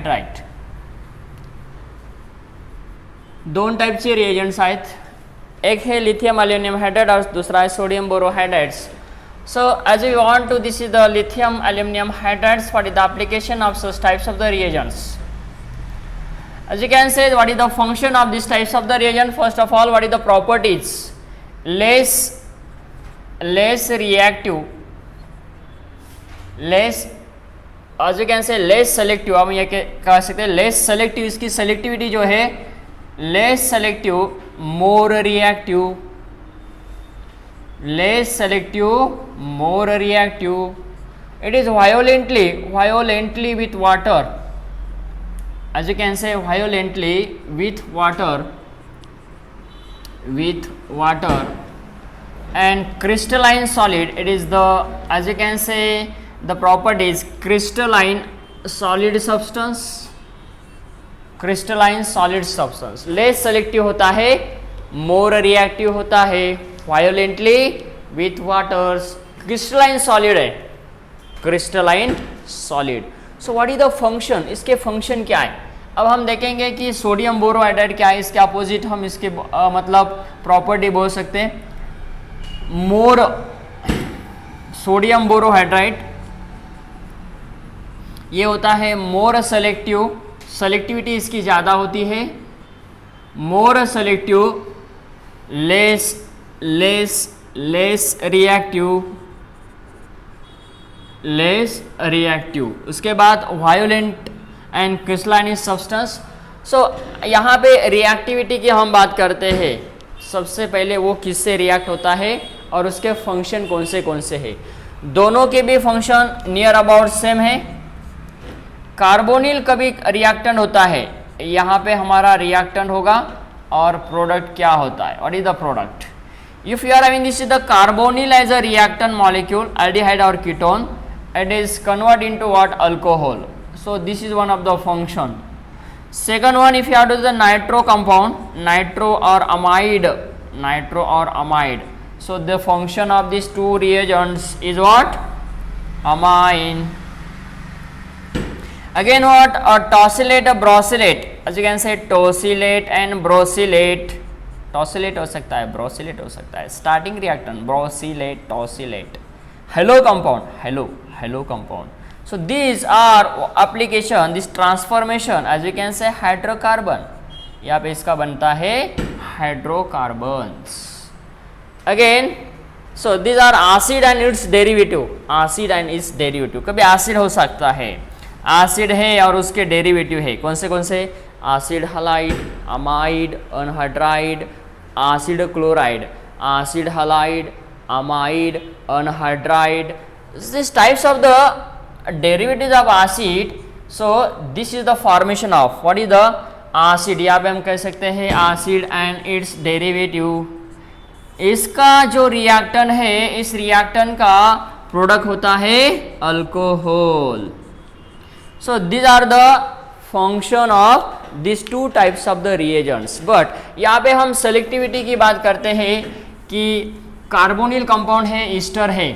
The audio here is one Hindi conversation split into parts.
राईट. दोन टाईपचे रिएजंट्स आहेत. एक हे लिथियम अल्युमिनियम हायड्राइड और दूसरा है sodium बोरोहाइड्राइड्स. So as we want to, this is the lithium aluminum hydrides. What is the application of such types of the reagents? As you can say, what is the function of these types of the reagent? First of all, what is the properties? Less reactive, less, as you can say, less selective. हम ये कह सकते हैं less selective. इसकी selectivity जो है less selective, more reactive, less selective, more reactive. It is violently with water. As you can say, violently with water, and crystalline solid. It is the, as you can say, the properties crystalline solid substance. Crystalline solid substance. Less selective होता है, मोर रिएक्टिव होता है, violently with waters, crystalline solid है, crystalline solid. So what is the function? इसके फंक्शन क्या है? अब हम देखेंगे कि सोडियम बोरोहाइड्राइड क्या है. इसके अपोजिट हम इसके मतलब प्रॉपर्टी बोल सकते हैं. मोर सोडियम बोरोहाइड्राइड ये होता है मोर सेलेक्टिव, सेलेक्टिविटी इसकी ज़्यादा होती है. मोर सेलेक्टिव, लेस रिएक्टिव. उसके बाद वायोलेंट एंड क्रिस्टलाइन सब्सटेंस. सो यहाँ पे रिएक्टिविटी की हम बात करते हैं. सबसे पहले वो किससे रिएक्ट होता है और उसके फंक्शन कौन से है. दोनों के भी फंक्शन नियर अबाउट सेम है. कार्बोनिल कभी रिएक्टेंट होता है, यहाँ पे हमारा रिएक्टेंट होगा और प्रोडक्ट क्या होता है, what is the product. If you are having this is the carbonyl as a reactant molecule, aldehyde और ketone, it is convert into what, alcohol. So this is one of the function. Second one, if you have to the nitro compound, nitro और amide. So the function of this two reagents is what, amine. Again what, a tosylate, a brosylate. As you can say, tosylate and brosylate. Tosylate हो सकता है, brosylate हो सकता है. Starting reactant, brosylate, tosylate. Halo compound. So these are application, this transformation, as you can say, hydrocarbon. यहाँ पे इसका बनता है hydrocarbons. Again, so these are acid and its derivative. कभी acid हो सकता है, एसिड है और उसके डेरिवेटिव है. कौन से acid halide, amide, anhydride, acid chloride, acid halide, amide, anhydride. This types of the derivatives of acid. So this is the formation of what is the acid. यहाँ पे हम कह सकते हैं एसिड एंड इट्स डेरिवेटिव. इसका जो रिएक्टेंट है, इस रिएक्टेंट का प्रोडक्ट होता है alcohol. So these are the function of these two types of the reagents. But यहाँ पे हम selectivity की बात करते हैं कि कार्बोनिल कंपाउंड है, ईस्टर है,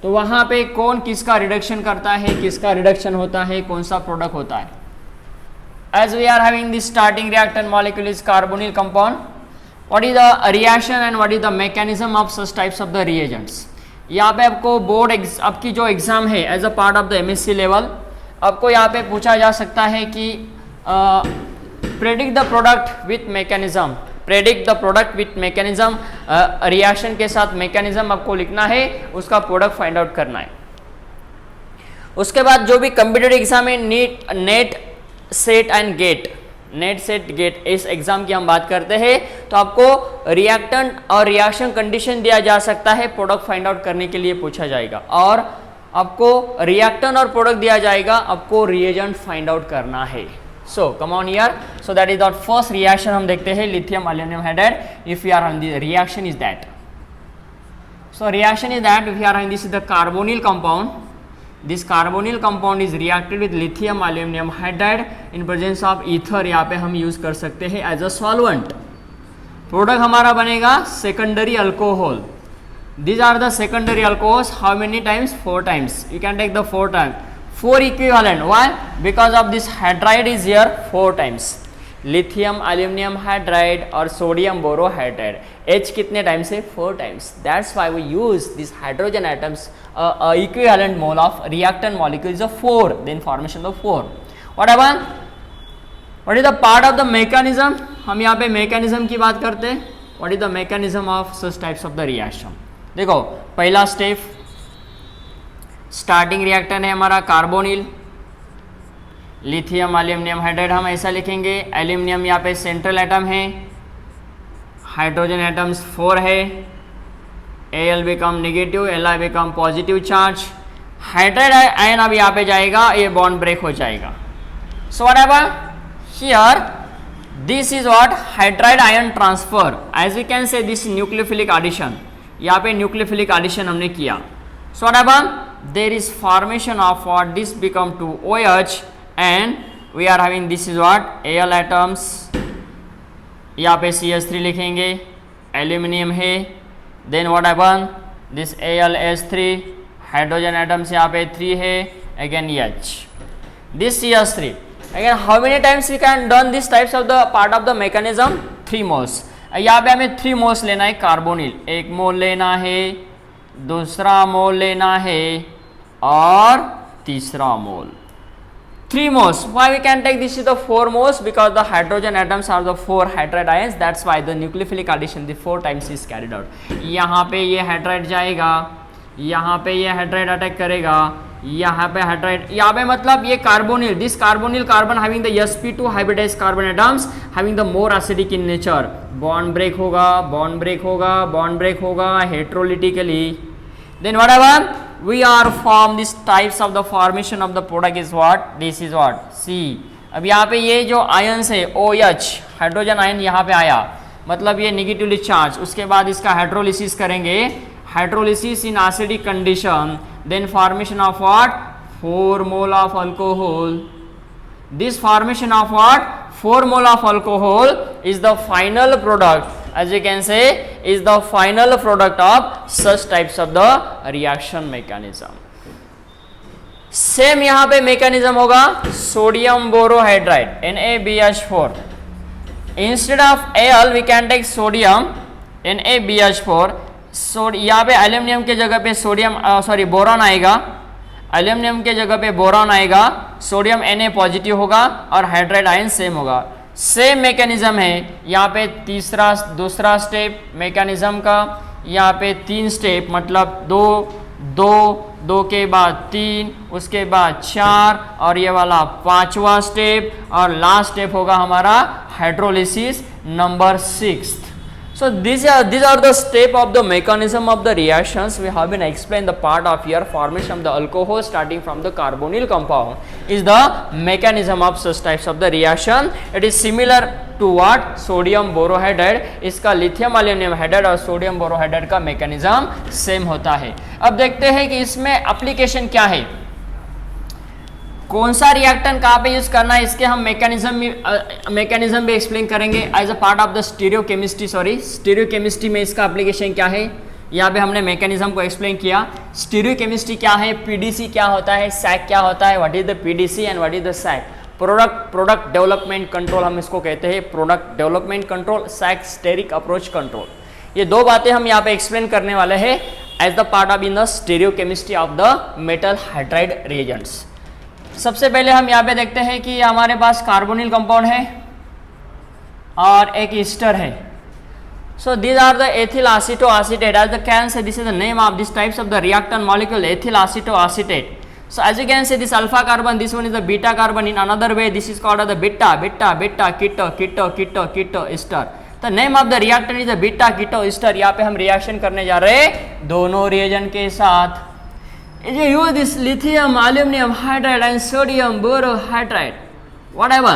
तो वहाँ पे कौन किसका रिडक्शन करता है, किसका रिडक्शन होता है, कौन सा प्रोडक्ट होता है. As we are having this starting reactant molecule is carbonyl compound. What is the reaction and what is the mechanism of such types of the reagents? यहाँ पे आपको बोर्ड आपकी जो एग्जाम है as a part of the MSc level, आपको यहाँ पे पूछा जा सकता है कि predict the product with mechanism, reaction के साथ मैकेनिज्म आपको लिखना है, उसका प्रोडक्ट फाइंड आउट करना है. उसके बाद जो भी कंप्यूटर एग्जाम है, नेट सेट गेट, इस एग्जाम की हम बात करते हैं, तो आपको रिएक्टेंट और रिएक्शन कंडीशन दिया जा सकता है, प्रोडक्ट फाइंड आउट करने के लिए पूछा जाएगा, और आपको रिएक्टेंट और प्रोडक्ट दिया जाएगा, आपको रिएजेंट फाइंड आउट करना है. So come on here. So that is the first reaction हम देखते हैं, lithium aluminium hydride. If you are on the reaction is that, so reaction is that if you are on this is the carbonyl compound. This carbonyl compound is reacted with lithium aluminium hydride in presence of ether. यहाँ पे हम यूज कर सकते हैं एज अ सॉल्वेंट. प्रोडक्ट हमारा बनेगा secondary alcohol. These are the secondary alcohols. How many times? 4 times. You can take the 4 times. 4 equivalent. Why? Because of this hydride is here 4 times. Lithium aluminium hydride और सोडियम बोरोहाइड्राइड, H कितने टाइम्स है? 4 times. That's why we use this hydrogen atoms equivalent mole of reactant molecules of 4, then formation of 4. What is the part of the mechanism? हम यहाँ पे मैकेनिज्म की बात करते हैं. What is the mechanism of such types of the reaction? देखो, पहला स्टेप, स्टार्टिंग रिएक्टेंट है हमारा कार्बोनिल, लिथियम एल्यूमिनियम हाइड्राइड हम ऐसा लिखेंगे. एल्यूमिनियम यहाँ पे सेंट्रल एटम है, हाइड्रोजन एटम्स 4 है, Al become negative, Li become positive charge. Hydride ion अब यहाँ पे जाएगा, ये बॉन्ड ब्रेक हो जाएगा. So what happen here? This is what? Hydride ion transfer. As we can say this nucleophilic addition, यहाँ पे न्यूक्लियोफिलिक एडिशन हमने किया. So what happen? There is formation of what? This become to OH and we are having this is what? Al atoms. यहाँ पे CH3 लिखेंगे, एल्यूमिनियम है. Then what happen? This AlH3, hydrogen atoms यहाँ पे 3 है, again H. This CH3 again. How many times we can done this types of the part of the mechanism? 3 moles. यहाँ पे हमें 3 मोल्स लेना है कार्बोनिल. 1 मोल लेना है, दूसरा मोल लेना है और तीसरा मोल. 3 moles. Why we can take this is the 4 moles? Because the hydrogen atoms are the 4 hydride ions. That's why the nucleophilic addition the 4 times is carried out. यहाँ पे ये हाइड्राइड जाएगा, यहाँ पे ये हाइड्राइड अटैक करेगा, यहाँ पे हाइड्राइड, यहाँ पे मतलब ये carbonyl, this carbonyl carbon having the sp2 hybridized carbon atoms having the more acidic in nature. Bond break होगा, बॉन्ड ब्रेक होगा, बॉन्ड ब्रेक होगा heterolytically. Then whatever we are form these types of the formation of the product is what? This is what? C. अब यहाँ पे ये जो आयन्स है OH, हाइड्रोजन आयन यहाँ पे आया, मतलब ये नेगेटिवली चार्ज. उसके बाद इसका हाइड्रोलिसिस करेंगे, hydrolysis in acidic condition, then formation of what? 4 mole of alcohol. This formation of what? 4 mole of alcohol is the final product, as you can say, is the final product of such types of the reaction mechanism. Same यहाँ पे मैकेनिज्म होगा, sodium borohydride NaBH4. Instead of Al we can take sodium NaBH4. यहाँ पे एल्यूमिनियम के जगह पे सोडियम बोरॉन आएगा, एल्यूमिनियम के जगह पे बोरॉन आएगा, सोडियम Na पॉजिटिव होगा और हाइड्राइड आयन सेम होगा. सेम मैकेनिज्म है यहाँ पे दूसरा स्टेप मैकेनिज्म का, यहाँ पे 3 स्टेप, मतलब 2 के बाद 3, उसके बाद 4 और ये वाला 5वां स्टेप, और लास्ट स्टेप होगा हमारा hydrolysis number 6. So these are the step of the mechanism of the reactions. We have been explained the part of here formation of the alcohol starting from the carbonyl compound is the mechanism of such types of the reaction. It is similar to what? Sodium borohydride. इसका लिथियम एल्यूमिनियम हाइड्राइड और सोडियम बोरोहाइड्राइड का मैकेनिज्म सेम होता है. अब देखते हैं कि इसमें एप्लीकेशन क्या है, कौन सा रिएक्टेंट कहाँ पे यूज करना है, इसके हम मैकेनिज्म भी एक्सप्लेन करेंगे as a part of the stereochemistry. Stereochemistry में इसका एप्लीकेशन क्या है, यहाँ पे हमने मैकेनिज्म को एक्सप्लेन किया. स्टीरियोकेमिस्ट्री क्या है, पीडीसी क्या होता है, सैक क्या होता है, what is the PDC and what is the SAC. Product development control हम इसको कहते हैं, product development control, SAC steric approach control. ये 2 बातें हम यहाँ पे एक्सप्लेन करने वाले हैं as the part of in the stereochemistry of the metal hydride reagents. सबसे पहले हम यहाँ पे देखते हैं कि हमारे पास कार्बोनिल कंपाउंड है और एक ईस्टर है. So these are the ethyl acetoacetate. As the can say this is the name of this types of the reactant molecule, ethyl acetoacetate. So as you can see, this alpha carbon, this one is the beta carbon. In another way, this is called as the beta keto ester. The name of the reactant is the beta keto ester. यहाँ पे हम रिएक्शन करने जा रहे हैं दोनों रिएजेंट के साथ. If you use this lithium aluminum hydride and sodium borohydride, whatever,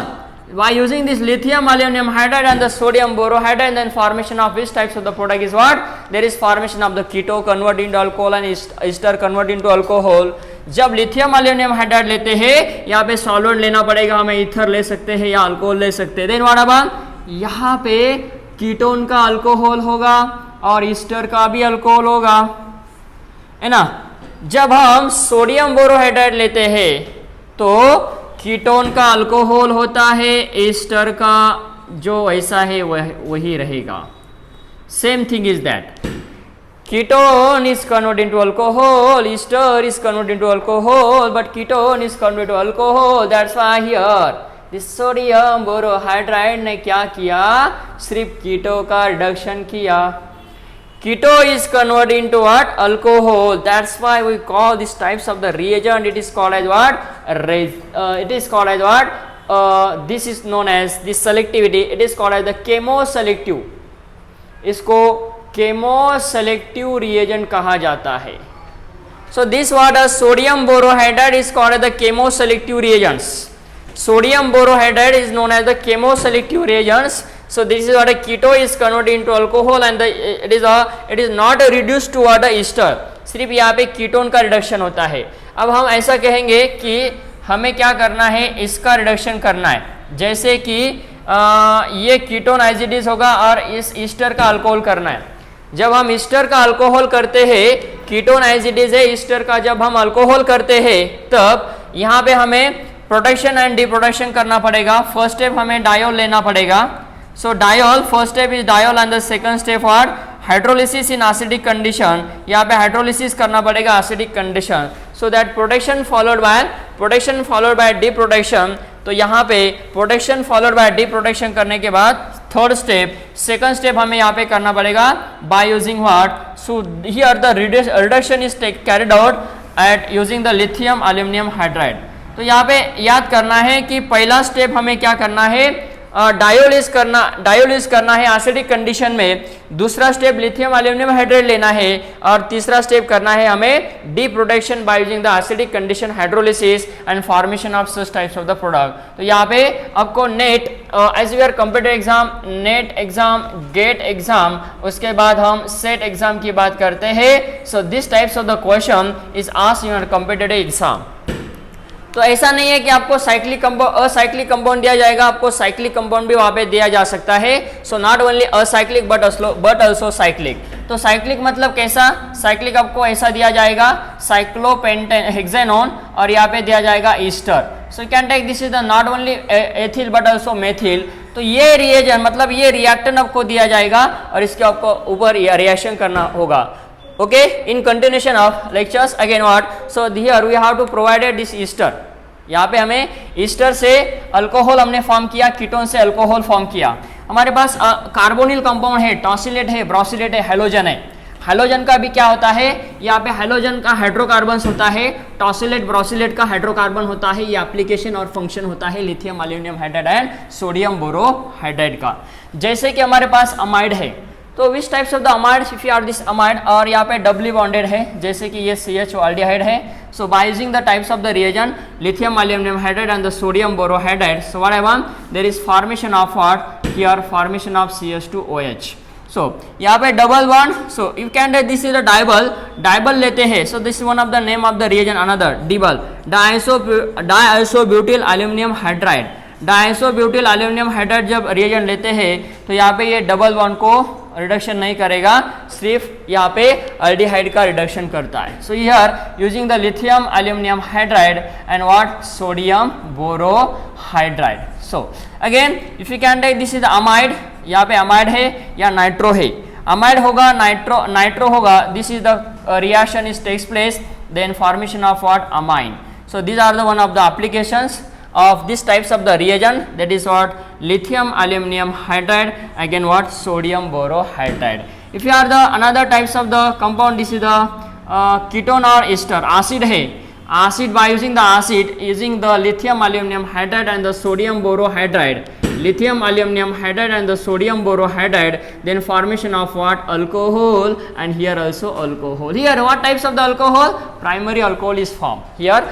by using this lithium aluminum hydride and the sodium borohydride, then formation of which types of the product is what? There is formation of the keto convert into alcohol and ester convert into alcohol. जब लिथियम एल्यूमिनियम हाइड्राइड लेते हैं, यहाँ पे सॉल्वेंट लेना पड़ेगा, हमें ईथर ले सकते हैं या अल्कोहल ले सकते हैं. देन व्हाट अबाउट, यहाँ पे कीटोन का अल्कोहल होगा और ईस्टर का भी अल्कोहल होगा, है ना. जब हम सोडियम बोरोहाइड्राइड लेते हैं तो कीटोन का अल्कोहल होता है, एस्टर का जो ऐसा है वही रहेगा. Same thing is that. Ketone is converted into alcohol, ester is converted into alcohol, but ketone is converted to alcohol. That's why here this sodium borohydride ने क्या किया, सिर्फ कीटो का रिडक्शन किया. Keto is converted into what? Alcohol. That's why we call these types of the reagent. It is called as what? It is called as what? This is known as this selectivity. It is called as the chemoselective. इसको केमोसेलेक्टिव रिएजेंट कहा जाता है. So this water sodium borohydride is called as the chemoselective reagents. Sodium borohydride is known as the chemoselective reagents. So this is what keto is converted into alcohol and it is not reduced to what ester. सिर्फ यहाँ पे कीटोन का रिडक्शन होता है. अब हम ऐसा कहेंगे कि हमें क्या करना है, इसका रिडक्शन करना है. जैसे कि ये कीटोन एज इट इज होगा और इस ईस्टर का अल्कोहल करना है. जब हम ईस्टर का अल्कोहल करते हैं, कीटोन एज इट इज है, ईस्टर का जब हम अल्कोहल करते हैं तब यहाँ पे हमें प्रोटेक्शन एंड डिप्रोटेक्शन करना पड़ेगा. फर्स्ट स्टेप हमें डायोल लेना पड़ेगा. So diol, first step is diol and the second step what, hydrolysis in acidic condition. यहाँ पे हाइड्रोलिसिस करना पड़ेगा acidic condition. So that protection followed by deprotection. तो यहाँ पे प्रोटेक्शन फॉलोड बाय डिप्रोटेक्शन करने के बाद थर्ड स्टेप, सेकंड स्टेप हमें यहाँ पे करना पड़ेगा by using what. So here the reduction is carried out at using the lithium aluminium hydride. तो यहाँ पे याद करना है कि पहला स्टेप हमें क्या करना है, डायोलिस करना है एसिडिक कंडीशन में. दूसरा स्टेप लिथियम एल्यूमिनियम हाइड्राइड लेना है और तीसरा स्टेप करना है हमें deprotection by using the acidic condition hydrolysis and formation of such types of the product. तो यहाँ पे आपको NET as we are computer exam, NET exam, GATE exam, उसके बाद हम सेट एग्जाम की बात करते हैं. So this types of the question is asked in your competitive exam. तो ऐसा नहीं है कि आपको असाइक्लिक कंपाउंड दिया जाएगा, आपको साइक्लिक कंपाउंड भी वहां पे दिया जा सकता है. So not only acyclic but also cyclic. तो साइक्लिक मतलब कैसा, साइक्लिक आपको ऐसा दिया जाएगा साइक्लोपेंटेन और यहाँ पे दिया जाएगा ester. So can take this is the not only ethyl but also methyl. तो ये रिएजेंट मतलब ये रिएक्टेंट आपको दिया जाएगा और इसके आपको ऊपर रिएक्शन करना होगा. Okay, in continuation of lectures again what, so here we have to provided this ester. यहाँ पे हमें ईस्टर से अल्कोहल हमने फॉर्म किया, कीटोन से अल्कोहल फॉर्म किया. हमारे पास कार्बोनिल कंपाउंड है, टॉसिलेट है, ब्रोसिलेट है, हैलोजन है. हैलोजन का भी क्या होता है, यहाँ पे हैलोजन का हाइड्रोकार्बन होता है, टॉसिलेट ब्रोसिलेट का हाइड्रोकार्बन होता है. ये एप्लीकेशन और फंक्शन होता है lithium aluminium hydride and sodium borohydride का. जैसे कि हमारे पास अमाइड है, तो which types of the amide, if you are this amide और यहाँ पे डबली बॉन्डेड है, जैसे कि ये CHO एल्डिहाइड है. So by using the types of the reagent lithium aluminium hydride and the sodium borohydride, so what I want, there is formation of what, here formation of CH2OH. So यहाँ पे double bond, so you can take this is the DIBAL लेते हैं. So this is one of the name of the reagent. Another DIBAL, diisobutyl aluminium hydride. Diisobutyl aluminium hydride जब रिएजेंट लेते हैं तो यहाँ पे ये डबल बॉन्ड को रिडक्शन नहीं करेगा, सिर्फ यहाँ पे एल्डिहाइड का रिडक्शन करता है. So here using the lithium aluminium hydride and what, sodium borohydride. So again if you can take this is amide. यहाँ पे अमाइड है या नाइट्रो है, अमाइड होगा, नाइट्रो होगा. This is the reaction is takes place, then formation of what, amine. So these are the one of the applications of these types of the reagent, that is what, lithium aluminum hydride, again what, sodium borohydride. If you are the another types of the compound, this is the ketone or ester. acid है, acid by using the acid, using the lithium aluminum hydride and the sodium borohydride, lithium aluminum hydride and the sodium borohydride, then formation of what, alcohol, and here also alcohol. Here what types of the alcohol, primary alcohol is formed here.